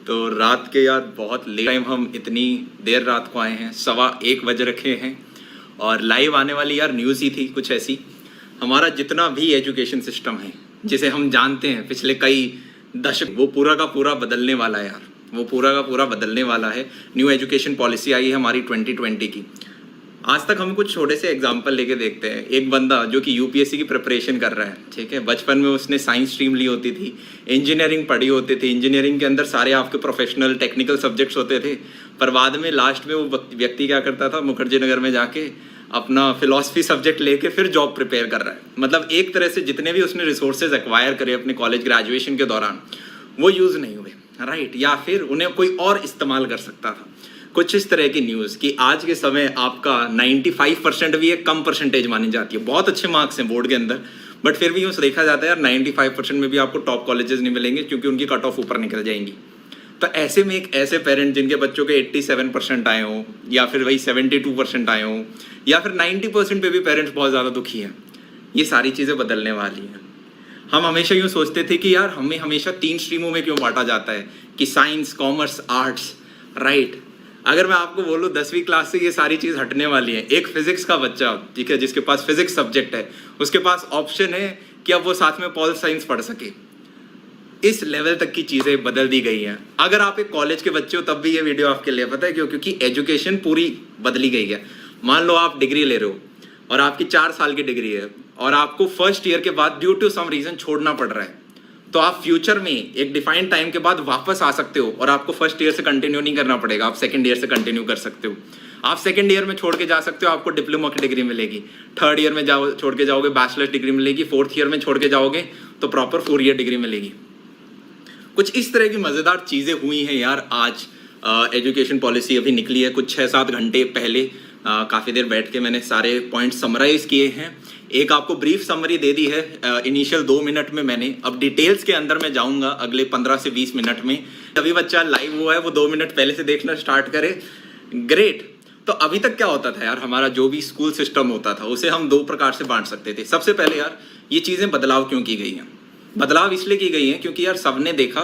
तो रात के यार बहुत लेट टाइम हम इतनी देर रात को आए हैं, 1:15 बज रखे हैं और लाइव आने वाली यार न्यूज़ ही थी कुछ ऐसी। हमारा जितना भी एजुकेशन सिस्टम है जिसे हम जानते हैं पिछले कई दशक, वो पूरा का पूरा बदलने वाला है यार, वो पूरा का पूरा बदलने वाला है। न्यू एजुकेशन पॉलिसी आई है हमारी 2020 की। आज तक हम कुछ छोटे से एग्जाम्पल लेके देखते हैं। एक बंदा जो कि यूपीएससी की प्रिपरेशन कर रहा है, ठीक है, बचपन में उसने साइंस स्ट्रीम ली होती थी, इंजीनियरिंग पढ़ी होती थी, इंजीनियरिंग के अंदर सारे आपके प्रोफेशनल टेक्निकल सब्जेक्ट्स होते थे, पर बाद में लास्ट में वो व्यक्ति क्या करता था, मुखर्जी नगर में जाके अपना फिलॉसफी सब्जेक्ट लेके फिर जॉब प्रिपेयर कर रहा है। मतलब एक तरह से जितने भी उसने रिसोर्सेज एक्वायर करे अपने कॉलेज ग्रेजुएशन के दौरान, वो यूज़ नहीं हुए, राइट, या फिर उन्हें कोई और इस्तेमाल कर सकता था। कुछ इस तरह की न्यूज़ कि आज के समय आपका 95% भी एक कम परसेंटेज मानी जाती है। बहुत अच्छे मार्क्स हैं बोर्ड के अंदर, बट फिर भी यूँ देखा जाता है यार 95% में भी आपको टॉप कॉलेजेस नहीं मिलेंगे क्योंकि उनकी कट ऑफ ऊपर निकल जाएंगी। तो ऐसे में एक ऐसे पेरेंट जिनके बच्चों के 87% आए हों, या फिर वही 72% आए हों, या फिर 90% पे भी पेरेंट्स बहुत ज़्यादा दुखी हैं, ये सारी चीज़ें बदलने वाली हैं। हम हमेशा यूँ सोचते थे कि यार हमें हमेशा 3 स्ट्रीमों में क्यों बांटा जाता है कि साइंस, कॉमर्स, आर्ट्स, राइट। अगर मैं आपको बोलूँ 10वीं क्लास से ये सारी चीज़ हटने वाली है। एक फिजिक्स का बच्चा, ठीक है, जिसके पास फिजिक्स सब्जेक्ट है, उसके पास ऑप्शन है कि अब वो साथ में पॉल साइंस पढ़ सके। इस लेवल तक की चीज़ें बदल दी गई हैं। अगर आप एक कॉलेज के बच्चे हो तब भी ये वीडियो आपके लिए, पता है क्यों? क्योंकि एजुकेशन पूरी बदली गई है। मान लो आप डिग्री ले रहे हो और आपकी 4 साल की डिग्री है और आपको फर्स्ट ईयर के बाद ड्यू टू सम रीज़न छोड़ना पड़ रहा है, तो आप फ्यूचर में एक डिफाइंड टाइम के बाद वापस आ सकते हो और आपको फर्स्ट ईयर से कंटिन्यू नहीं करना पड़ेगा, आप सेकंड ईयर से कंटिन्यू कर सकते हो। आप सेकंड ईयर में छोड़ के जा सकते हो, आपको डिप्लोमा की डिग्री मिलेगी। थर्ड ईयर में छोड़ के जाओगे, बैचलर्स डिग्री मिलेगी। फोर्थ ईयर में छोड़ के जाओगे तो प्रॉपर 4 ईयर डिग्री मिलेगी। कुछ इस तरह की मज़ेदार चीज़ें हुई हैं यार। आज एजुकेशन पॉलिसी अभी निकली है कुछ 6-7 घंटे पहले। काफ़ी देर बैठ के मैंने सारे पॉइंट समराइज़ किए हैं। एक आपको ब्रीफ समरी दे दी है इनिशियल 2 मिनट में मैंने। अब डिटेल्स के अंदर मैं जाऊंगा अगले 15 से 20 मिनट में। अभी बच्चा लाइव हुआ है, वो 2 मिनट पहले से देखना स्टार्ट करे, ग्रेट। तो अभी तक क्या होता था यार, हमारा जो भी स्कूल सिस्टम होता था उसे हम 2 प्रकार से बांट सकते थे। सबसे पहले यार, ये चीज़ें बदलाव क्यों की गई हैं? बदलाव इसलिए की गई हैं क्योंकि यार सबने देखा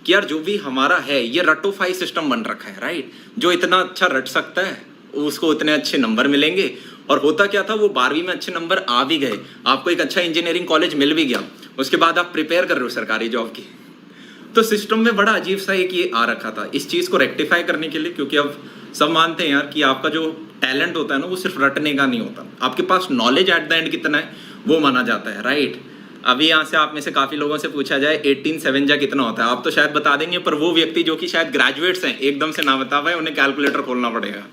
कि यार जो भी हमारा है ये रटोफाई सिस्टम बन रखा है, राइट। जो इतना अच्छा रट सकता है उसको इतने अच्छे नंबर मिलेंगे। और होता क्या था, वो 12वीं में अच्छे नंबर आ भी गए, आपको एक अच्छा इंजीनियरिंग कॉलेज मिल भी गया, उसके बाद आप प्रिपेयर कर रहे हो सरकारी जॉब की। तो सिस्टम में बड़ा अजीब सा एक ये आ रखा था। इस चीज़ को रेक्टिफाई करने के लिए, क्योंकि अब सब मानते हैं यार कि आपका जो टैलेंट होता है ना वो सिर्फ रटने का नहीं होता, आपके पास नॉलेज एट द एंड कितना है वो माना जाता है, राइट। अभी यहाँ से आप में से काफ़ी लोगों से पूछा जाए 18 जा कितना होता है, आप तो शायद बता देंगे, पर वो व्यक्ति जो कि शायद ग्रेजुएट्स हैं एकदम से ना बता पाए, उन्हें कैलकुलेटर खोलना पड़ेगा।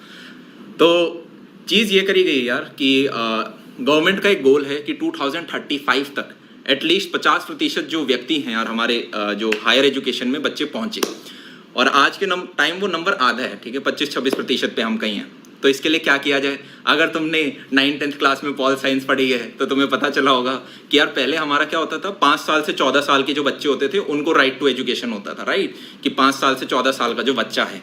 तो चीज़ ये करी गई यार कि गवर्नमेंट का एक गोल है कि 2035 तक एटलीस्ट 50% जो व्यक्ति हैं यार हमारे जो हायर एजुकेशन में बच्चे पहुंचे। और आज के टाइम वो नंबर आधा है, ठीक है, 25-26% पे हम कहीं हैं। तो इसके लिए क्या किया जाए? अगर तुमने 9th-10th क्लास में पॉल साइंस पढ़ी है तो तुम्हें पता चला होगा कि यार पहले हमारा क्या होता था, 5 साल से 14 साल के जो बच्चे होते थे उनको राइट टू एजुकेशन होता था, राइट, कि 5 साल से 14 साल का जो बच्चा है।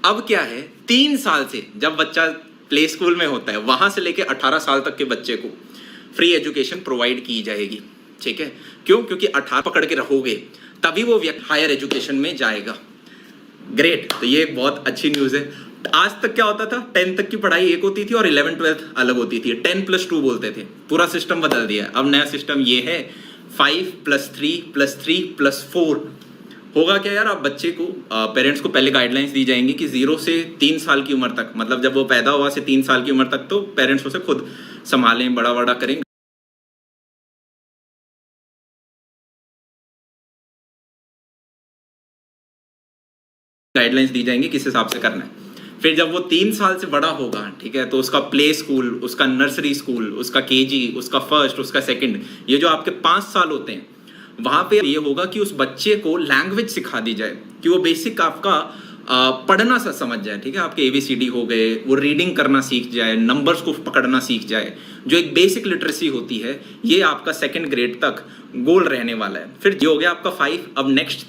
अब क्या है, 3 साल से जब बच्चा प्ले स्कूल में होता है वहां से लेके 18 साल तक के बच्चे को फ्री एजुकेशन प्रोवाइड की जाएगी, ठीक है। क्यों? क्योंकि 18 पकड़ के रहोगे तभी वो व्यक्ति हायर एजुकेशन में जाएगा, ग्रेट। तो ये एक बहुत अच्छी न्यूज़ है। आज तक क्या होता था, 10 तक की पढ़ाई एक होती थी और 11th-12th अलग होती थी, 10+2 बोलते थे। पूरा सिस्टम बदल दिया है। अब नया सिस्टम ये है 5+3+3+4। होगा क्या यार, आप बच्चे को पेरेंट्स को पहले गाइडलाइंस दी जाएंगी कि 0 से 3 साल की उम्र तक, मतलब जब वो पैदा हुआ से 3 साल की उम्र तक, तो पेरेंट्स उसे खुद संभालें, बड़ा बड़ा करें, गाइडलाइंस दी जाएंगी किस हिसाब से करना है। फिर जब वो 3 साल से बड़ा होगा, ठीक है, तो उसका प्ले स्कूल, उसका नर्सरी स्कूल, उसका केजी, उसका फर्स्ट, उसका सेकंड, ये जो आपके 5 साल होते हैं, वहां पे ये होगा कि उस बच्चे को लैंग्वेज सिखा दी जाए कि वो बेसिक आपका पढ़ना सा समझ जाए, ठीक है, आपके ABCD हो गए, वो रीडिंग करना सीख जाए, नंबर्स को पकड़ना सीख जाए, जो एक बेसिक लिटरेसी होती है। ये आपका 2nd ग्रेड तक गोल रहने वाला है। फिर जो हो गया आपका 5, अब नेक्स्ट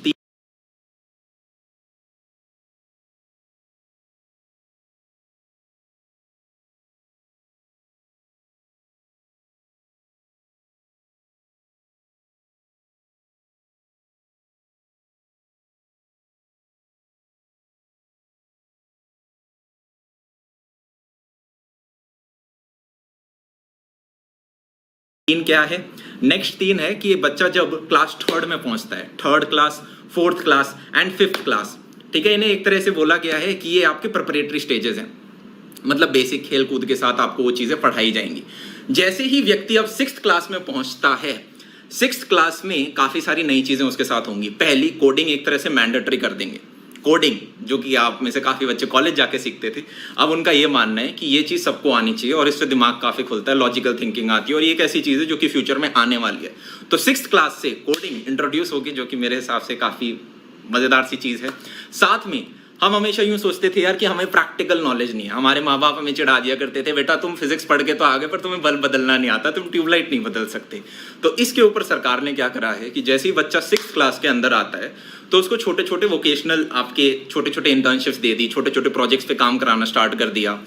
तीन क्या है? नेक्स्ट 3 है कि ये बच्चा जब क्लास 3rd में पहुंचता है, 3rd class, 4th class and 5th class, ठीक है, इन्हें एक तरह से बोला गया है कि ये आपके प्रिपरेटरी स्टेजेस हैं, मतलब बेसिक खेल कूद के साथ आपको वो चीजें पढ़ाई जाएंगी। जैसे ही व्यक्ति अब 6th क्लास में पहुंचता है, 6th क्लास में काफी सारी नई चीजें उसके साथ होंगी। पहली, कोडिंग एक तरह से मैंडेटरी कर देंगे। कोडिंग जो कि आप में से काफी बच्चे कॉलेज जाके सीखते थे, अब उनका ये मानना है कि ये चीज सबको आनी चाहिए और इससे दिमाग काफी खुलता है, लॉजिकल थिंकिंग आती है और ये एक ऐसी चीज है जो कि फ्यूचर में आने वाली है। तो 6th क्लास से कोडिंग इंट्रोड्यूस होगी, जो कि मेरे हिसाब से काफी मजेदार सी चीज है। साथ में हम हमेशा यूं सोचते थे यार कि हमें प्रैक्टिकल नॉलेज नहीं है। हमारे माँ बाप हमें चिढ़ा दिया करते थे, बेटा तुम फिजिक्स पढ़ के तो आ गए पर तुम्हें बल्ब बदलना नहीं आता, तुम ट्यूबलाइट नहीं बदल सकते। तो इसके ऊपर सरकार ने क्या करा है कि जैसे ही बच्चा 6th क्लास के अंदर आता है तो उसको छोटे छोटे वोकेशनल आपके छोटे छोटे इंटर्नशिप्स दे दी, छोटे छोटे प्रोजेक्ट्स पे काम कराना स्टार्ट कर दिया,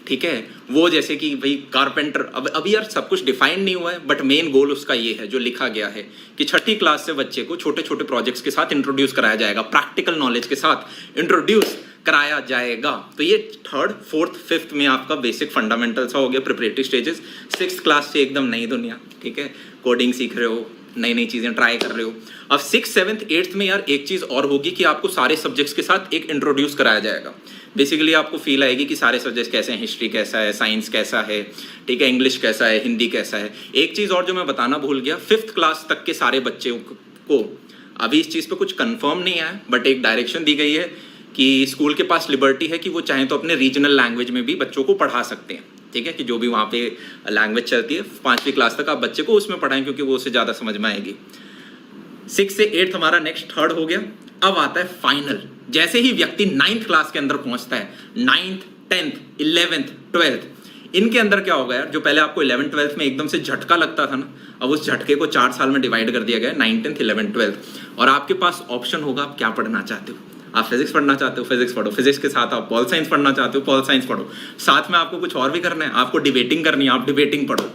ठीक है। वो जैसे कि भाई कारपेंटर, अब अभी यार सब कुछ डिफाइन नहीं हुआ है, बट मेन गोल उसका ये है जो लिखा गया है कि 6ठी क्लास से बच्चे को छोटे छोटे प्रोजेक्ट्स के साथ इंट्रोड्यूस कराया जाएगा, प्रैक्टिकल नॉलेज के साथ इंट्रोड्यूस कराया जाएगा। तो ये 3rd, 4th, 5th में आपका बेसिक फंडामेंटल सा हो गया, प्रिपरेटरी स्टेजेस। 6th क्लास से एकदम नई दुनिया, ठीक है, कोडिंग सीख रहे हो, नई नई चीजें ट्राई कर रहे हो। अब 6th, 7th, 8th में यार एक चीज और होगी कि आपको सारे सब्जेक्ट्स के साथ एक इंट्रोड्यूस कराया जाएगा। बेसिकली आपको फील आएगी कि सारे सब्जेक्ट्स कैसे हैं, हिस्ट्री कैसा है, साइंस कैसा है, ठीक है, इंग्लिश कैसा है, हिंदी कैसा है। एक चीज और जो मैं बताना भूल गया, 5th क्लास तक के सारे बच्चे को अभी इस चीज पे कुछ कंफर्म नहीं है, बट एक डायरेक्शन दी गई है कि स्कूल के पास लिबर्टी है कि वो चाहें तो अपने रीजनल लैंग्वेज में भी बच्चों को पढ़ा सकते हैं, ठीक है, कि जो भी वहाँ पे लैंग्वेज चलती है 5वीं क्लास तक आप बच्चे को उसमें पढ़ाएं क्योंकि वो उससे ज़्यादा समझ में आएगी। 6 से 8th हमारा नेक्स्ट 3rd हो गया। अब आता है फाइनल। जैसे ही व्यक्ति 9th क्लास के अंदर पहुंचता है, 9th, 10th, 11th, 12th, इनके अंदर क्या होगा यार, जो पहले आपको 11th, 12th में एकदम से झटका लगता था ना, अब उस झटके को 4 साल में डिवाइड कर दिया गया, 9th, 10th, 11th, 12th। और आपके पास ऑप्शन होगा आप क्या पढ़ना चाहते हो। आप फिजिक्स पढ़ना चाहते हो, फिजिक्स पढ़ो, फिजिक्स के साथ आप पॉल साइंस पढ़ना चाहते हो, पॉल साइंस पढ़ो, साथ में आपको कुछ और भी करना है, आपको डिबेटिंग करनी है, आप डिबेटिंग पढ़ो।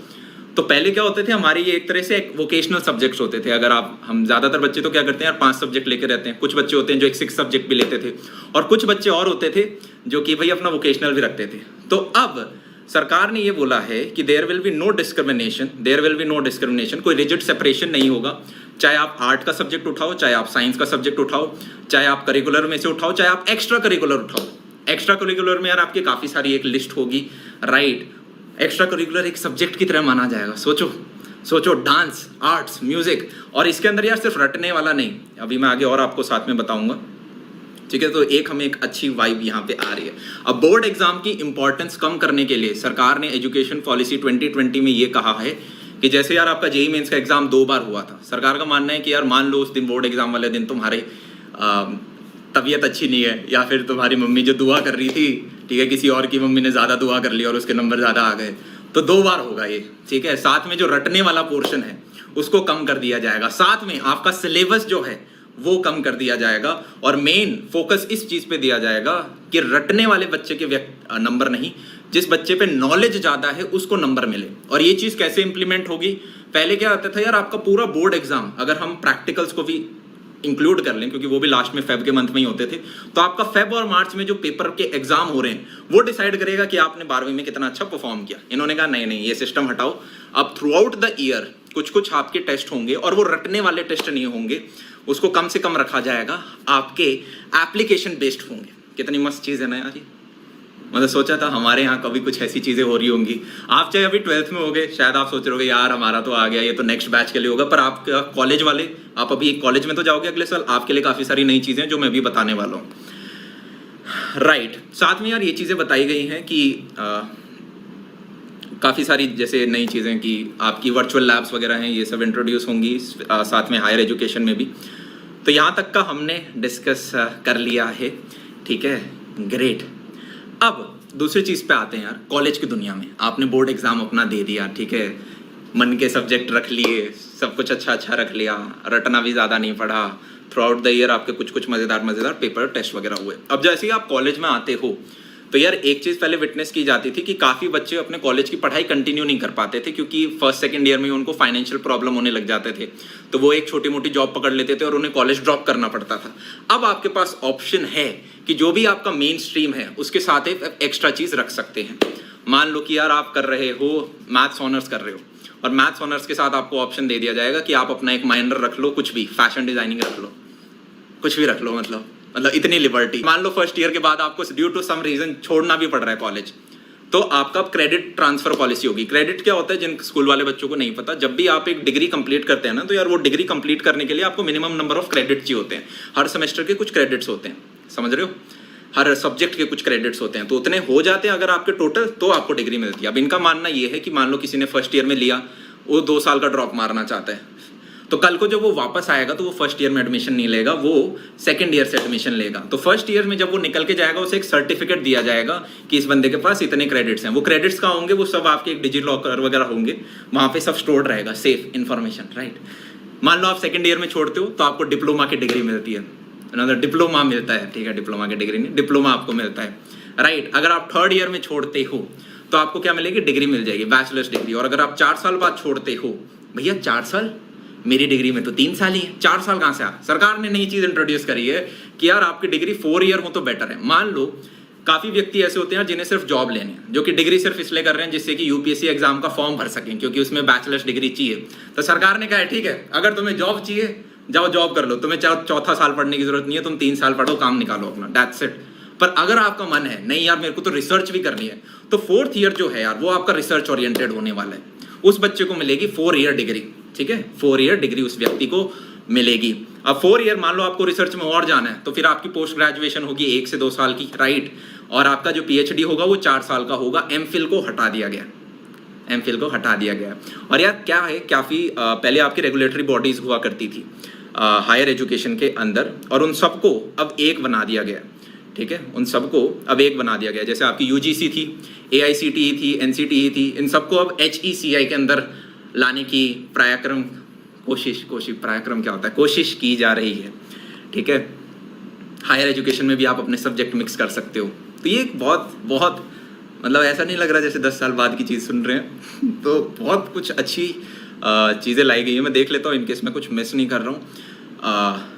तो पहले क्या होते थे हमारे, ये एक तरह से एक वोकेशनल सब्जेक्ट्स होते थे। अगर हम ज्यादातर बच्चे तो क्या करते हैं यार 5 सब्जेक्ट लेके रहते हैं, कुछ बच्चे होते हैं जो एक 6 सब्जेक्ट भी लेते थे, और कुछ बच्चे और होते थे जो कि भाई अपना वोकेशनल भी रखते थे। तो अब सरकार ने ये बोला है कि there will be no discrimination, there will be no discrimination, कोई रिजिड सेपरेशन नहीं होगा। चाहे आप आर्ट का सब्जेक्ट उठाओ, चाहे आप साइंस का सब्जेक्ट उठाओ, चाहे आप करिकुलर में से उठाओ, चाहे आप एक्स्ट्रा करिकुलर उठाओ। एक्स्ट्रा करिकुलर में यार आपकी काफी सारी एक लिस्ट होगी, राइट। एक्स्ट्रा करिकुलर एक सब्जेक्ट की तरह माना जाएगा। सोचो डांस, आर्ट्स, म्यूजिक, और इसके अंदर यार सिर्फ रटने वाला नहीं, अभी मैं आगे और आपको साथ में बताऊंगा, ठीक है। तो एक हमें एक अच्छी वाइब यहाँ पे आ रही है। अब बोर्ड एग्जाम की इंपॉर्टेंस कम करने के लिए सरकार ने एजुकेशन पॉलिसी 2020 में ये कहा है कि जैसे यार आपका जेईई मेंस का एग्जाम 2 बार हुआ था, सरकार का मानना है कि यार मान लो उस दिन बोर्ड एग्जाम वाले दिन तुम्हारे तबीयत अच्छी नहीं है, या फिर तुम्हारी मम्मी जो दुआ कर रही थी, ठीक है, किसी और की मम्मी ने ज्यादा दुआ कर ली और उसके नंबर ज्यादा आ गए, तो 2 बार होगा ये, ठीक है। साथ में जो रटने वाला पोर्शन है उसको कम कर दिया जाएगा, साथ में आपका सिलेबस जो है वो कम कर दिया जाएगा, और मेन फोकस इस चीज पे दिया जाएगा कि रटने वाले बच्चे के नंबर नहीं, जिस बच्चे पे नॉलेज ज्यादा है उसको नंबर मिले। और ये चीज कैसे इंप्लीमेंट होगी, पहले क्या होता था यार आपका पूरा बोर्ड एग्जाम, अगर हम प्रैक्टिकल्स को भी इंक्लूड कर लें क्योंकि वो भी लास्ट में फेब के मंथ में ही होते थे, तो आपका फेब और मार्च में जो पेपर के एग्जाम हो रहे हैं वो डिसाइड करेगा कि आपने 12वीं में कितना अच्छा परफॉर्म किया। इन्होंने कहा नहीं ये सिस्टम हटाओ, अब थ्रू आउट द ईयर कुछ आपके टेस्ट होंगे और वो रटने वाले टेस्ट नहीं होंगे, उसको कम से कम रखा जाएगा, आपके एप्लीकेशन बेस्ड होंगे। कितनी मस्त चीज है ना यार ये, मतलब सोचा था हमारे यहाँ कभी कुछ ऐसी चीजें हो रही होंगी। आप चाहे अभी 12th में हो गए, शायद आप सोच रहे होगे यार हमारा तो आ गया, ये तो नेक्स्ट बैच के लिए होगा, पर आपका कॉलेज वाले, आप अभी कॉलेज में तो जाओगे अगले साल, आपके लिए काफी सारी नई चीजें जो मैं भी बताने वाला हूँ, राइट। साथ में यार ये चीजें बताई गई हैं कि काफ़ी सारी जैसे नई चीज़ें कि आपकी वर्चुअल लैब्स वगैरह हैं, ये सब इंट्रोड्यूस होंगी, साथ में हायर एजुकेशन में भी। तो यहाँ तक का हमने डिस्कस कर लिया है, ठीक है, ग्रेट। अब दूसरी चीज़ पे आते हैं यार, कॉलेज की दुनिया में आपने बोर्ड एग्ज़ाम अपना दे दिया, ठीक है, मन के सब्जेक्ट रख लिए, सब कुछ अच्छा रख लिया, रटना भी ज़्यादा नहीं पड़ा, थ्रू आउट द ईयर आपके कुछ मज़ेदार पेपर टेस्ट वगैरह हुए। अब जैसे ही आप कॉलेज में आते हो तो यार एक चीज़ पहले विटनेस की जाती थी कि काफ़ी बच्चे अपने कॉलेज की पढ़ाई कंटिन्यू नहीं कर पाते थे क्योंकि फर्स्ट सेकंड ईयर में उनको फाइनेंशियल प्रॉब्लम होने लग जाते थे, तो वो एक छोटी मोटी जॉब पकड़ लेते थे और उन्हें कॉलेज ड्रॉप करना पड़ता था। अब आपके पास ऑप्शन है कि जो भी आपका मेन स्ट्रीम है उसके साथ एक एक्स्ट्रा चीज़ रख सकते हैं। मान लो कि यार आप कर रहे हो मैथ्स ऑनर्स कर रहे हो और मैथ्स ऑनर्स के साथ आपको ऑप्शन दे दिया जाएगा कि आप अपना एक माइनर रख लो, कुछ भी फैशन डिजाइनिंग रख लो, कुछ भी रख लो, मतलब इतनी लिबर्टी। मान लो फर्स्ट ईयर के बाद आपको ड्यू टू सम रीजन छोड़ना भी पड़ रहा है कॉलेज, तो आपका क्रेडिट ट्रांसफर पॉलिसी होगी। क्रेडिट क्या होता है, जिन स्कूल वाले बच्चों को नहीं पता, जब भी आप एक डिग्री कंप्लीट करते हैं ना, तो यार वो डिग्री कंप्लीट करने के लिए आपको मिनिमम नंबर ऑफ क्रेडिट चाहिए होते हैं। हर सेमेस्टर के कुछ क्रेडिट्स होते हैं, समझ रहे हो, हर सब्जेक्ट के कुछ क्रेडिट्स होते हैं, तो उतने हो जाते हैं अगर आपके टोटल, तो आपको डिग्री मिलती है। अब इनका मानना ये है कि मान लो किसी ने फर्स्ट ईयर में लिया, वो 2 साल का ड्रॉप मारना चाहता है, तो कल को जब वो वापस आएगा तो वो फर्स्ट ईयर में एडमिशन नहीं लेगा, वो सेकंड ईयर से एडमिशन लेगा। तो फर्स्ट ईयर में जब वो निकल के जाएगा, उसे एक सर्टिफिकेट दिया जाएगा कि इस बंदे के पास इतने क्रेडिट्स हैं। वो क्रेडिट्स कहाँ होंगे, वो सब आपके एक डिजिटल लॉकर वगैरह होंगे, वहाँ पे सब स्टोर्ड रहेगा, सेफ इन्फॉर्मेशन, राइट। मान लो आप सेकंड ईयर में छोड़ते हो तो आपको डिप्लोमा की डिग्री मिलती है, डिप्लोमा मिलता है, ठीक है, डिप्लोमा की डिग्री नहीं, डिप्लोमा आपको मिलता है, राइट। अगर आप थर्ड ईयर में छोड़ते हो तो आपको क्या मिलेगी, डिग्री मिल जाएगी, बैचलर्स डिग्री। और अगर आप 4 साल बाद छोड़ते हो, भैया 4 साल, मेरी डिग्री में तो 3 साल ही है, 4 साल कहाँ से आ? सरकार ने नई चीज इंट्रोड्यूस करी है कि यार आपकी डिग्री 4 ईयर हो तो बेटर है। मान लो काफी व्यक्ति ऐसे होते हैं जिन्हें सिर्फ जॉब लेने हैं, जो कि डिग्री सिर्फ इसलिए कर रहे हैं जिससे कि यूपीएससी एग्जाम का फॉर्म भर सकें, क्योंकि उसमें बैचलर्स डिग्री चाहिए। तो सरकार ने कहा है ठीक है, अगर तुम्हें जॉब चाहिए जाओ जॉब कर लो, तुम्हें चौथा साल पढ़ने की जरूरत नहीं है, तुम 3 साल पढ़ो, काम निकालो अपना, दैट्स इट। पर अगर आपका मन है नहीं यार मेरे को तो रिसर्च भी करनी है, तो 4th ईयर जो है यार वो आपका रिसर्च ओरिएंटेड होने वाला है। उस बच्चे को मिलेगी 4 ईयर डिग्री, ठीक है, 4 ईयर डिग्री उस व्यक्ति को मिलेगी। अब 4 ईयर मान लो आपको रिसर्च में और जाना है, तो फिर आपकी पोस्ट ग्रेजुएशन होगी 1 से 2 साल की, राइट। और आपका जो पीएचडी होगा वो 4 साल का होगा। एमफिल को हटा दिया गया, एमफिल को हटा दिया गया। और यार क्या है, काफ़ी पहले आपकी रेगुलेटरी बॉडीज हुआ करती थी हायर एजुकेशन के अंदर, और उन सबको अब एक बना दिया गया, ठीक है, उन सबको अब एक बना दिया गया। जैसे आपकी यूजीसी थी, एआईसीटीई थी, एनसीटीई थी, इन सबको अब एचईसीआई के अंदर लाने की पराक्रम क्या होता है, कोशिश की जा रही है, ठीक है। हायर एजुकेशन में भी आप अपने सब्जेक्ट मिक्स कर सकते हो। तो ये एक बहुत मतलब ऐसा नहीं लग रहा जैसे 10 साल बाद की चीज़ सुन रहे हैं तो बहुत कुछ अच्छी चीज़ें लाई गई है। मैं देख लेता हूँ इनकेस मैं कुछ मिस नहीं कर रहा हूँ।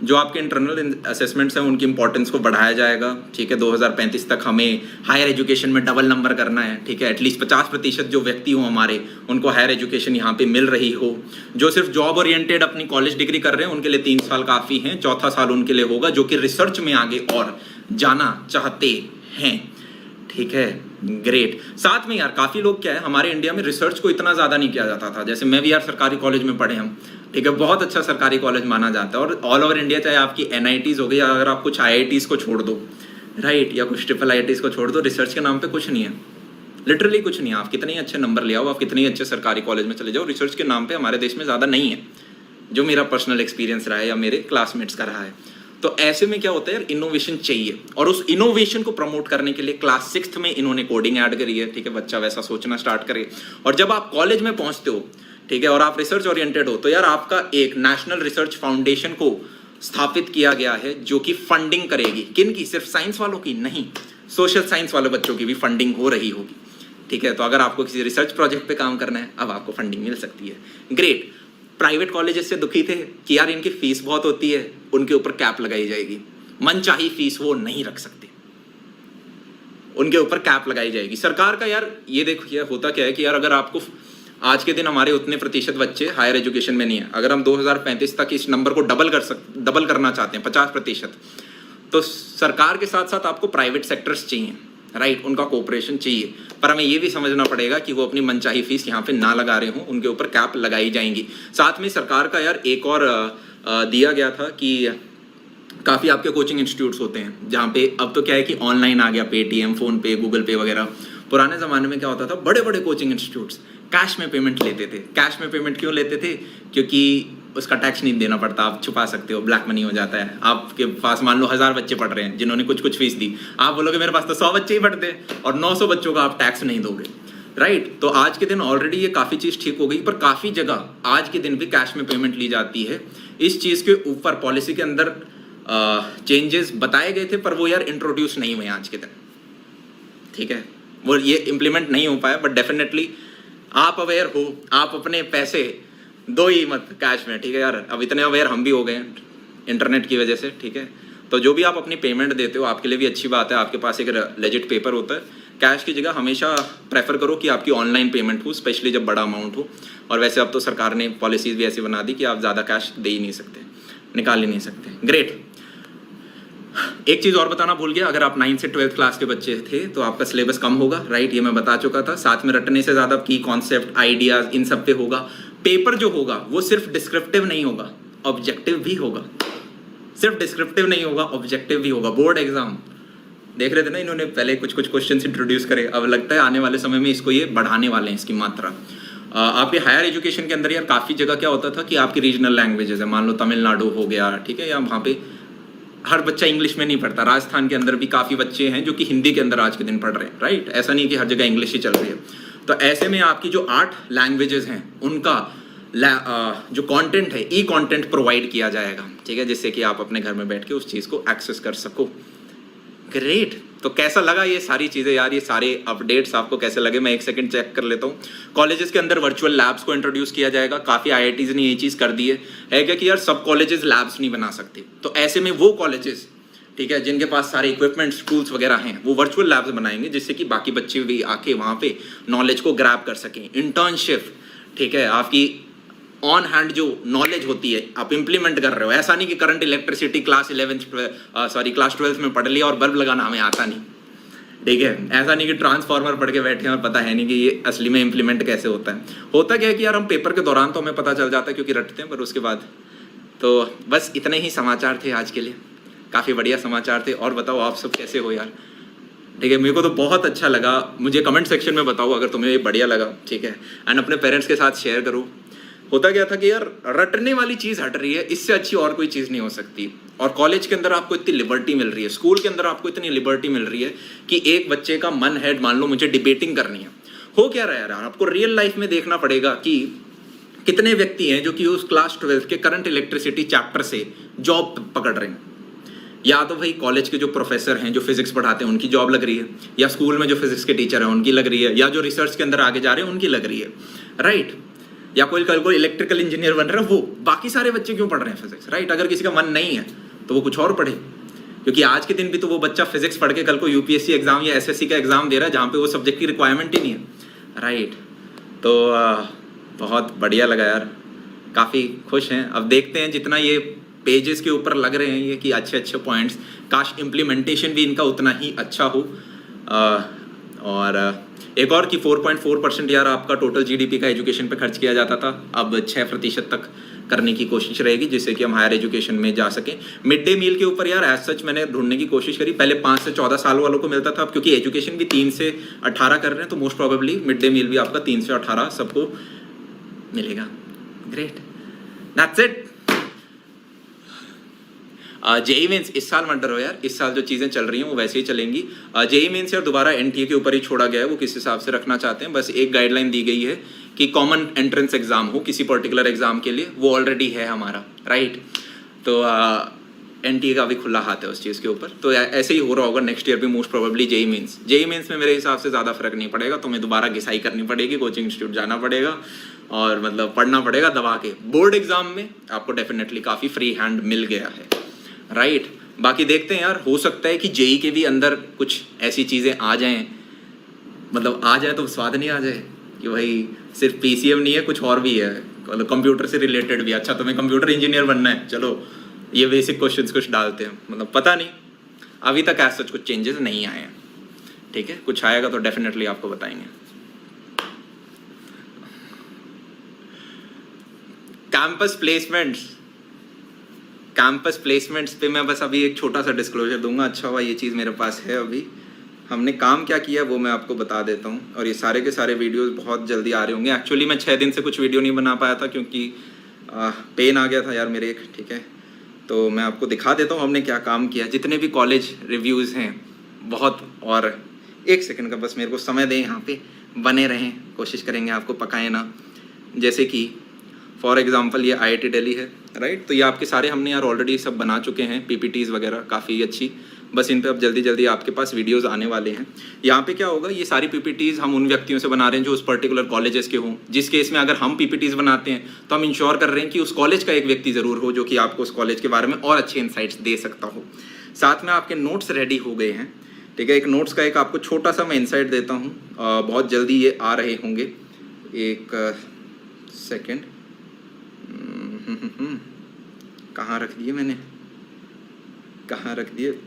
जो आपके इंटरनल असेसमेंट्स हैं उनकी इंपॉर्टेंस को बढ़ाया जाएगा, ठीक है। 2035 तक हमें हायर एजुकेशन में डबल नंबर करना है, ठीक है। एटलीस्ट 50% जो व्यक्ति हो हमारे, उनको हायर एजुकेशन यहाँ पे मिल रही हो। जो सिर्फ जॉब ओरिएंटेड अपनी कॉलेज डिग्री कर रहे हैं उनके लिए 3 साल काफ़ी हैं, चौथा साल उनके लिए होगा जो कि रिसर्च में आगे और जाना चाहते हैं, ठीक है। ग्रेट। साथ में यार काफ़ी लोग क्या है, हमारे इंडिया में रिसर्च को इतना ज़्यादा नहीं किया जाता था। जैसे मैं भी यार सरकारी कॉलेज में पढ़े हम, ठीक है, बहुत अच्छा सरकारी कॉलेज माना जाता है। और ऑल ओवर इंडिया चाहे आपकी एनआईटीज़ हो गई या अगर आप कुछ आईआईटीज़ को छोड़ दो, राइट, या कुछ ट्रिपल आईआईटीज़ को छोड़ दो, रिसर्च के नाम पे कुछ नहीं है, लिटरली कुछ नहीं है। आप कितने ही अच्छे नंबर ले आओ, आप कितने ही अच्छे सरकारी कॉलेज में चले जाओ, रिसर्च के नाम पे हमारे देश में ज़्यादा नहीं है, जो मेरा पर्सनल एक्सपीरियंस रहा है या मेरे क्लासमेट्स का रहा है। तो ऐसे में क्या होता है यार, इनोवेशन चाहिए, और उस इनोवेशन को प्रमोट करने के लिए क्लास 6th में इन्होंने कोडिंग ऐड करी है, ठीक है। बच्चा वैसा सोचना स्टार्ट करे, और जब आप कॉलेज में पहुंचते हो, ठीक है, और आप रिसर्च ओरिएंटेड हो, तो यार आपका एक नेशनल रिसर्च फाउंडेशन को स्थापित किया गया है जो कि फंडिंग करेगी। किन की? सिर्फ साइंस वालों की नहीं, सोशल साइंस वाले बच्चों की भी फंडिंग हो रही होगी, ठीक है। तो अगर आपको किसी रिसर्च प्रोजेक्ट पे काम करना है, अब आपको फंडिंग मिल सकती है। ग्रेट। प्राइवेट कॉलेजेस से दुखी थे कि यार इनकी फीस बहुत होती है, उनके ऊपर कैप लगाई जाएगी, मनचाही फीस वो नहीं रख सकते, उनके ऊपर कैप लगाई जाएगी सरकार का। यार ये देखो, ये होता क्या है कि यार अगर आपको आज के दिन हमारे उतने प्रतिशत बच्चे हायर एजुकेशन में नहीं है, अगर हम 2035 तक इस नंबर को डबल करना चाहते हैं 50%, तो सरकार के साथ साथ आपको प्राइवेट सेक्टर्स चाहिए, राइट, उनका कोऑपरेशन चाहिए। पर हमें ये भी समझना पड़ेगा कि वो अपनी मनचाही फीस यहाँ पे ना लगा रहे हों, उनके ऊपर कैप लगाई जाएंगी। साथ में सरकार का यार एक और दिया गया था कि काफ़ी आपके कोचिंग इंस्टीट्यूट्स होते हैं जहाँ पे अब तो क्या है कि ऑनलाइन आ गया, पेटीएम, फ़ोन पे, गूगल पे वगैरह। पुराने ज़माने में क्या होता था, बड़े बड़े कोचिंग इंस्टीट्यूट्स कैश में पेमेंट लेते थे। कैश में पेमेंट क्यों लेते थे? क्योंकि उसका टैक्स नहीं देना पड़ता, आप छुपा सकते हो, ब्लैक मनी हो जाता है। आपके पास मान लो 1000 बच्चे पढ़ रहे हैं जिन्होंने कुछ फीस दी, आप बोलोगे मेरे पास तो 100 बच्चे ही पढ़ते हैं, और 900 बच्चों का आप टैक्स नहीं दोगे, राइट। तो आज के दिन ऑलरेडी ये काफ़ी चीज़ ठीक हो गई, पर काफ़ी जगह आज के दिन भी कैश में पेमेंट ली जाती है। इस चीज़ के ऊपर पॉलिसी के अंदर चेंजेस बताए गए थे, पर वो यार इंट्रोड्यूस नहीं हुए आज के दिन, ठीक है, वो ये इम्प्लीमेंट नहीं हो पाया। बट डेफिनेटली आप अवेयर हो, आप अपने पैसे दो ही मत कैश में, ठीक है यार। अब इतने अवेयर हम भी हो गए हैं इंटरनेट की वजह से, ठीक है। तो जो भी आप अपनी पेमेंट देते हो आपके लिए भी अच्छी बात है, आपके पास एक लेजिट पेपर होता है। कैश की जगह हमेशा प्रेफर करो कि आपकी ऑनलाइन पेमेंट हो, स्पेशली जब बड़ा अमाउंट हो। और वैसे अब तो सरकार ने पॉलिसीज़ भी ऐसी बना दी कि आप ज़्यादा कैश दे ही नहीं सकते, निकाल ही नहीं सकते। ग्रेट। एक चीज़ और बताना भूल गया, अगर आप 9th से 12th क्लास के बच्चे थे तो आपका सिलेबस कम होगा, राइट, ये मैं बता चुका था। साथ में रटने से ज़्यादा की कॉन्सेप्ट, आइडियाज़, इन सब पे होगा। पेपर जो होगा वो सिर्फ डिस्क्रिप्टिव नहीं होगा, ऑब्जेक्टिव भी होगा। सिर्फ डिस्क्रिप्टिव नहीं होगा, ऑब्जेक्टिव भी होगा। बोर्ड एग्जाम देख रहे थे ना, इन्होंने पहले कुछ क्वेश्चन इंट्रोड्यूस करे, अब लगता है आने वाले समय में इसको ये बढ़ाने वाले हैं, इसकी मात्रा। आपके हायर एजुकेशन के अंदर यार काफ़ी जगह क्या होता था कि आपकी रीजनल लैंग्वेजेस है, मान लो तमिलनाडु हो गया, ठीक है, या वहाँ पे हर बच्चा इंग्लिश में नहीं पढ़ता। राजस्थान के अंदर भी काफ़ी बच्चे हैं जो कि हिंदी के अंदर आज के दिन पढ़ रहे हैं, राइट। ऐसा नहीं कि हर जगह इंग्लिश ही चल रही है। तो ऐसे में आपकी जो 8 लैंग्वेजेस हैं उनका जो कंटेंट है, ई कंटेंट प्रोवाइड किया जाएगा, ठीक है, जिससे कि आप अपने घर में बैठ के उस चीज़ को एक्सेस कर सको। ग्रेट। तो कैसा लगा ये सारी चीज़ें यार, ये सारे अपडेट्स आपको कैसे लगे? मैं एक सेकंड चेक कर लेता हूँ। कॉलेजेस के अंदर वर्चुअल लैब्स को इंट्रोड्यूस किया जाएगा। काफ़ी IITs ने ये चीज़ कर दी है क्या कि यार सब कॉलेजेस लैब्स नहीं बना सकते, तो ऐसे में वो कॉलेजेस, ठीक है, जिनके पास सारे इक्विपमेंट्स, टूल्स वगैरह हैं, वो वर्चुअल लैब्स बनाएंगे जिससे कि बाकी बच्चे भी आके वहाँ पे नॉलेज को ग्रैब कर सकें। इंटर्नशिप, ठीक है, आपकी ऑन हैंड जो नॉलेज होती है आप इंप्लीमेंट कर रहे हो। ऐसा नहीं कि करंट इलेक्ट्रिसिटी क्लास 12th में पढ़ लिया और बल्ब लगाना हमें आता नहीं, ठीक है। ऐसा नहीं कि ट्रांसफार्मर पढ़ के बैठे हैं और पता है नहीं कि ये असली में इंप्लीमेंट कैसे होता है। होता क्या है कि यार हम पेपर के दौरान तो हमें पता चल जाता है क्योंकि रटते हैं, पर उसके बाद तो बस इतने ही समाचार थे आज के लिए। काफ़ी बढ़िया समाचार थे। और बताओ आप सब कैसे हो यार? ठीक है, मेरे को तो बहुत अच्छा लगा। मुझे कमेंट सेक्शन में बताओ अगर तुम्हें ये बढ़िया लगा, ठीक है, एंड अपने पेरेंट्स के साथ शेयर करो। होता क्या था कि यार रटने वाली चीज़ हट रही है, इससे अच्छी और कोई चीज़ नहीं हो सकती। और कॉलेज के अंदर आपको इतनी लिबर्टी मिल रही है, स्कूल के अंदर आपको इतनी लिबर्टी मिल रही है कि एक बच्चे का मन है, मान लो मुझे डिबेटिंग करनी है, हो क्या रहा है यार, आपको रियल लाइफ में देखना पड़ेगा कि कितने व्यक्ति हैं जो कि उस क्लास 12th के करंट इलेक्ट्रिसिटी चैप्टर से जॉब पकड़ रहे हैं। या तो भाई कॉलेज के जो प्रोफेसर हैं जो फिजिक्स पढ़ाते हैं उनकी जॉब लग रही है, या स्कूल में जो फिजिक्स के टीचर हैं उनकी लग रही है, या जो रिसर्च के अंदर आगे जा रहे हैं उनकी लग रही है, राइट। या कोई कल को इलेक्ट्रिकल इंजीनियर बन रहा है, वो बाकी सारे बच्चे क्यों पढ़ रहे हैं फिजिक्स, राइट। अगर किसी का मन नहीं है तो वो कुछ और पढ़े, क्योंकि आज के दिन भी तो वो बच्चा फिजिक्स पढ़ के कल को UPSC एग्जाम या SSC का एग्जाम दे रहा है जहाँ पे वो सब्जेक्ट की रिक्वायरमेंट ही नहीं है, राइट। तो बहुत बढ़िया लगा यार, काफ़ी खुश हैं। अब देखते हैं जितना ये पेजेस के ऊपर लग रहे हैं ये कि अच्छे अच्छे पॉइंट्स, काश इम्प्लीमेंटेशन भी इनका उतना ही अच्छा हो। और एक और कि 4.4% यार आपका टोटल GDP का एजुकेशन पे खर्च किया जाता था, अब 6% तक करने की कोशिश रहेगी जिससे कि हम हायर एजुकेशन में जा सकें। मिड डे मील के ऊपर यार एज सच मैंने ढूंढने की कोशिश करी, पहले 5 से 14 साल वालों को मिलता था, अब क्योंकि एजुकेशन भी 3 से 18 कर रहे हैं तो most probably midday meal भी आपका 3 से 18 सबको मिलेगा। Great, that's it. JEE mains इस साल मत डरो यार, इस साल जो चीज़ें चल रही हैं वो वैसे ही चलेंगी। JEE मेंस यार दोबारा NTA के ऊपर ही छोड़ा गया है, वो किस हिसाब से रखना चाहते हैं। बस एक गाइडलाइन दी गई है कि कॉमन एंट्रेंस एग्जाम हो किसी पर्टिकुलर एग्जाम के लिए, वो ऑलरेडी है हमारा, राइट। तो NTA का भी खुला हाथ है उस चीज़ के ऊपर। तो ऐसे ही हो रहा होगा नेक्स्ट ईयर भी मोस्ट प्रोबेबली JEE मेंस में मेरे हिसाब से ज़्यादा फर्क नहीं पड़ेगा, तुम्हें दोबारा घिसाई करनी पड़ेगी, कोचिंग इंस्टीट्यूट जाना पड़ेगा और मतलब पढ़ना पड़ेगा दबा के। बोर्ड एग्जाम में आपको डेफिनेटली काफ़ी फ्री हैंड मिल गया है, राइट। बाकी देखते हैं यार, हो सकता है कि JEE के भी अंदर कुछ ऐसी चीज़ें आ जाएं, मतलब आ जाए तो स्वाद नहीं आ जाए कि भाई सिर्फ PCM नहीं है, कुछ और भी है, कंप्यूटर से रिलेटेड भी। अच्छा तुम्हें कंप्यूटर इंजीनियर बनना है, चलो ये बेसिक क्वेश्चंस कुछ डालते हैं, मतलब पता नहीं, अभी तक ऐसा कुछ चेंजेस नहीं आए हैं, ठीक है। कुछ आएगा तो डेफिनेटली आपको बताएंगे। कैंपस प्लेसमेंट्स पे मैं बस अभी एक छोटा सा डिस्क्लोजर दूंगा। अच्छा हुआ ये चीज़ मेरे पास है, अभी हमने काम क्या किया वो मैं आपको बता देता हूँ। और ये सारे के सारे वीडियोस बहुत जल्दी आ रहे होंगे। एक्चुअली मैं 6 दिन से कुछ वीडियो नहीं बना पाया था क्योंकि पेन आ गया था यार मेरे एक, ठीक है। तो मैं आपको दिखा देता हूँ हमने क्या काम किया। जितने भी कॉलेज रिव्यूज़ हैं बहुत, और एक सेकंड का बस मेरे को समय दें, यहाँ पे बने रहें, कोशिश करेंगे आपको पकाए ना। जैसे कि फॉर एग्जांपल ये IIT दिल्ली है, राइट। तो ये आपके सारे हमने यार ऑलरेडी सब बना चुके हैं, PPTs वगैरह काफ़ी अच्छी, बस इन पे अब जल्दी जल्दी आपके पास वीडियोस आने वाले हैं। यहाँ पे क्या होगा, ये सारी PPTs हम उन व्यक्तियों से बना रहे हैं जो उस पर्टिकुलर कॉलेजेस के हों। जिस केस में अगर हम PPTs बनाते हैं तो हम इंश्योर कर रहे हैं कि उस कॉलेज का एक व्यक्ति ज़रूर हो जो कि आपको उस कॉलेज के बारे में और अच्छे इंसाइट्स दे सकता हो। साथ में आपके नोट्स रेडी हो गए हैं, ठीक है। एक नोट्स का एक आपको छोटा सा मैं इंसाइट देता हूँ, बहुत जल्दी ये आ रहे होंगे। एक सेकंड, कहाँ रख दिए मैंने, कहाँ रख दिए?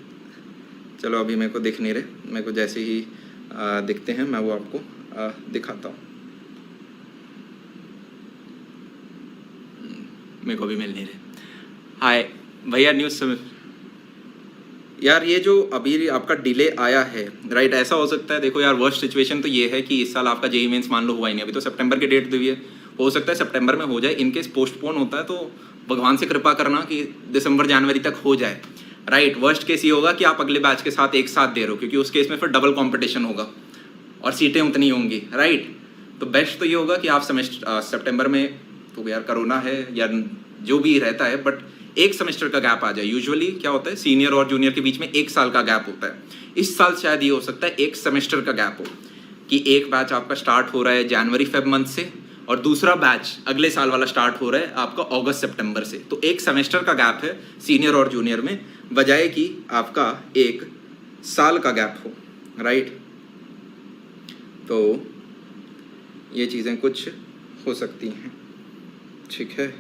चलो अभी मेरे को दिख नहीं रहे, मेरे को जैसे ही दिखते हैं मैं वो आपको दिखाता हूँ। मेरे को भी मिल नहीं रहे। हाय भैया, न्यूज़ समझ यार, ये जो अभी आपका डिले आया है, राइट, ऐसा हो सकता है। देखो यार, वर्स्ट सिचुएशन तो ये है कि इस साल आपका जेईई मेंस मान लो हुआ ही नहीं, अभी तो सितंबर की डेट दी है, हो सकता है सितंबर में हो जाए। इनकेस पोस्टपोन होता है तो भगवान से कृपा करना कि दिसंबर जनवरी तक हो जाए, राइट। वर्स्ट केस ये होगा कि आप अगले बैच के साथ एक साथ दे रहे हो, क्योंकि उस केस में फिर डबल कॉम्पिटिशन होगा और सीटें उतनी होंगी, राइट। तो बेस्ट तो ये होगा कि आप सेमेस्टर सितंबर में, तो यार कोरोना है या जो भी रहता है, बट एक सेमेस्टर का गैप आ जाए। यूजुअली क्या होता है, सीनियर और जूनियर के बीच में 1 साल का गैप होता है। इस साल शायद ये हो सकता है 1 सेमेस्टर का गैप हो, कि एक बैच आपका स्टार्ट हो रहा है जनवरी फेब मंथ से और दूसरा बैच अगले साल वाला स्टार्ट हो रहा है आपका अगस्त सितंबर से। तो 1 सेमेस्टर का गैप है सीनियर और जूनियर में, बजाय कि आपका 1 साल का गैप हो, राइट। तो ये चीज़ें कुछ हो सकती हैं, ठीक है।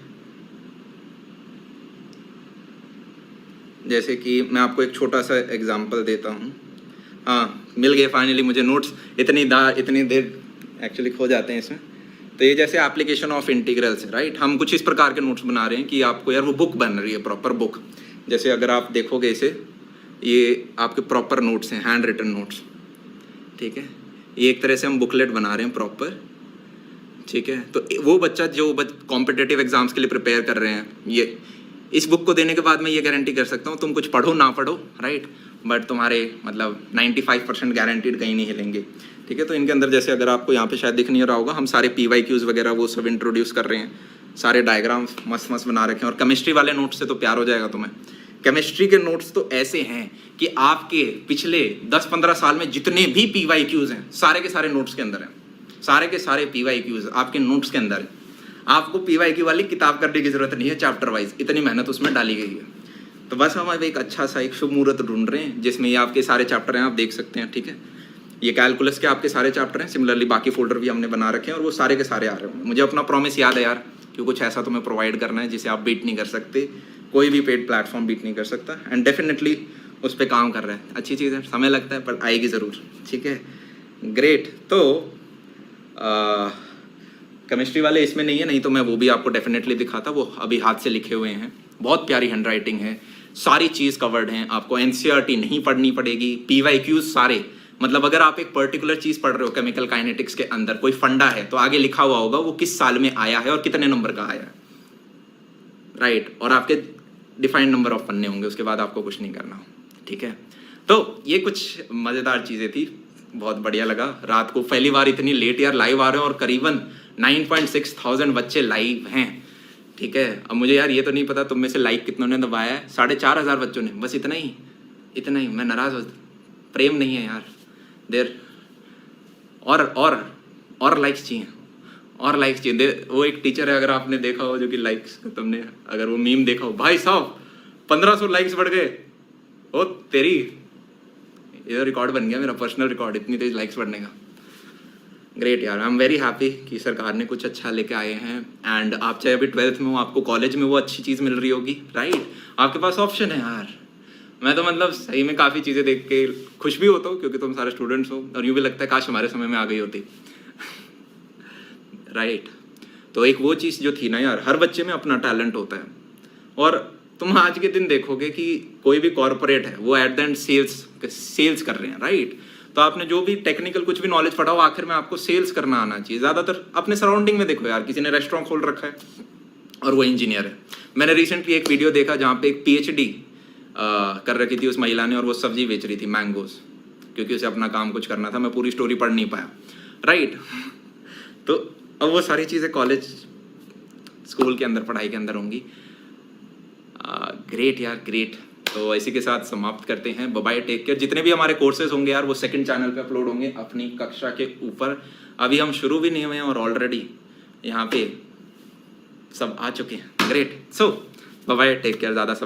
जैसे कि मैं आपको एक छोटा सा एग्जांपल देता हूँ। हाँ, मिल गए फाइनली मुझे नोट्स, इतनी देर एक्चुअली खो जाते हैं इसमें। तो ये जैसे एप्लीकेशन ऑफ इंटीग्रल्स है, राइट। हम कुछ इस प्रकार के नोट्स बना रहे हैं कि आपको यार वो बुक बन रही है, प्रॉपर बुक। जैसे अगर आप देखोगे इसे, ये आपके प्रॉपर नोट्स हैं, हैंड रिटन नोट्स, ठीक है। ये एक तरह से हम बुकलेट बना रहे हैं प्रॉपर, ठीक है। तो वो बच्चा जो कॉम्पिटिटिव एग्जाम्स के लिए प्रिपेयर कर रहे हैं, ये इस बुक को देने के बाद मैं ये गारंटी कर सकता हूँ, तुम कुछ पढ़ो ना पढ़ो, राइट, बट तुम्हारे मतलब 95% गारंटीड कहीं नहीं हिलेंगे, ठीक है। तो इनके अंदर जैसे अगर आपको यहाँ पे शायद दिख नहीं रहा होगा, हम सारे PYQs वगैरह वो सब इंट्रोड्यूस कर रहे हैं, सारे डायग्राम्स मस्त मस्त बना रखे हैं। और केमिस्ट्री वाले नोट्स से तो प्यार हो जाएगा तुम्हें। केमिस्ट्री के नोट्स तो ऐसे हैं कि आपके पिछले 10-15 साल में जितने भी PYQs हैं सारे के सारे नोट्स के अंदर हैं, सारे के सारे PYQs आपके नोट्स के अंदर है। आपको PYQ वाली किताब करने की जरूरत नहीं है, चैप्टर वाइज इतनी मेहनत उसमें डाली गई है। तो बस हम अब एक अच्छा सा एक शुभ मुहूर्त ढूंढ रहे हैं जिसमें ये आपके सारे चैप्टर हैं, आप देख सकते हैं, ठीक है। ये कैलकुलस के आपके सारे चैप्टर हैं। सिमिलरली बाकी फोल्डर भी हमने बना रखे हैं और वो सारे के सारे आ रहे होंगे। मुझे अपना प्रॉमिस याद है यार कि कुछ ऐसा तुम्हें प्रोवाइड करना है जिसे आप बीट नहीं कर सकते, कोई भी पेड प्लेटफॉर्म बीट नहीं कर सकता। एंड डेफिनेटली उस पर काम कर रहा है, अच्छी चीज़ है, समय लगता है पर आएगी ज़रूर, ठीक है। ग्रेट। तो केमिस्ट्री वाले इसमें नहीं है, नहीं तो मैं वो भी आपको डेफिनेटली दिखाता। वो अभी हाथ से लिखे हुए हैं, बहुत प्यारी हैंड राइटिंग है, सारी चीज़ कवर्ड हैं, आपको NCERT नहीं पढ़नी पड़ेगी। PYQs सारे, मतलब अगर आप एक पर्टिकुलर चीज़ पढ़ रहे हो केमिकल काइनेटिक्स के अंदर, कोई फंडा है तो आगे लिखा हुआ होगा वो किस साल में आया है और कितने नंबर का आया है, राइट। और आपके डिफाइंड नंबर ऑफ पन्ने होंगे, उसके बाद आपको कुछ नहीं करना, ठीक है। तो ये कुछ मज़ेदार चीज़ें थी, बहुत बढ़िया लगा। रात को पहली बार इतनी लेट यार लाइव आ रहे हैं और करीबन 9.6,000 बच्चे लाइव हैं, ठीक है। अब मुझे यार ये तो नहीं पता तुम में से लाइक कितनों ने दबाया है। 4,500 बच्चों ने, बस इतना ही। मैं नाराज हो, प्रेम नहीं है यार, देर और लाइक्स चाहिए, और लाइक्स चाहिए। वो एक टीचर है, अगर आपने देखा हो, जो कि लाइक्स तुमने अगर वो मीम देखा हो, भाई साहब 1500 लाइक्स बढ़ गए, ओ तेरी, ये रिकॉर्ड बन गया मेरा पर्सनल रिकॉर्ड, इतनी तेज लाइक्स बढ़ने का। ग्रेट यार, आई एम वेरी हैप्पी कि सरकार ने कुछ अच्छा लेके आए हैं। एंड आप चाहे अभी 12th में हो, आपको कॉलेज में वो अच्छी चीज़ मिल रही होगी, राइट। आपके पास ऑप्शन है यार। मैं तो मतलब सही में काफ़ी चीज़ें देख के खुश भी होता हूँ क्योंकि तुम सारे स्टूडेंट्स हो, और यूँ भी लगता है काश हमारे समय में आ गई होती, राइट। तो एक वो चीज़ जो थी ना यार, हर बच्चे में अपना टैलेंट होता है। और तुम आज के दिन देखोगे कि कोई भी कॉर्पोरेट है वो एट द एंड सेल्स कर रहे हैं, राइट। तो आपने जो भी टेक्निकल कुछ भी नॉलेज पढ़ा हो, आखिर में आपको सेल्स करना आना चाहिए। ज़्यादातर अपने सराउंडिंग में देखो यार, किसी ने रेस्टोरेंट खोल रखा है और वो इंजीनियर है। मैंने रिसेंटली एक वीडियो देखा जहाँ पे एक PhD कर रखी थी उस महिला ने, और वो सब्जी बेच रही थी, मैंगोज, क्योंकि उसे अपना काम कुछ करना था। मैं पूरी स्टोरी पढ़ नहीं पाया, राइट। तो अब वो सारी चीज़ें कॉलेज स्कूल के अंदर, पढ़ाई के अंदर होंगी। ग्रेट यार, ग्रेट। तो इसी के साथ समाप्त करते हैं। Bye, take care. जितने भी हमारे कोर्सेज होंगे यार वो सेकंड चैनल पे अपलोड होंगे अपनी कक्षा के ऊपर। अभी हम शुरू भी नहीं हुए हैं और ऑलरेडी यहाँ पे सब आ चुके हैं। ग्रेट। सो बाय, टेक केयर। ज़्यादा समय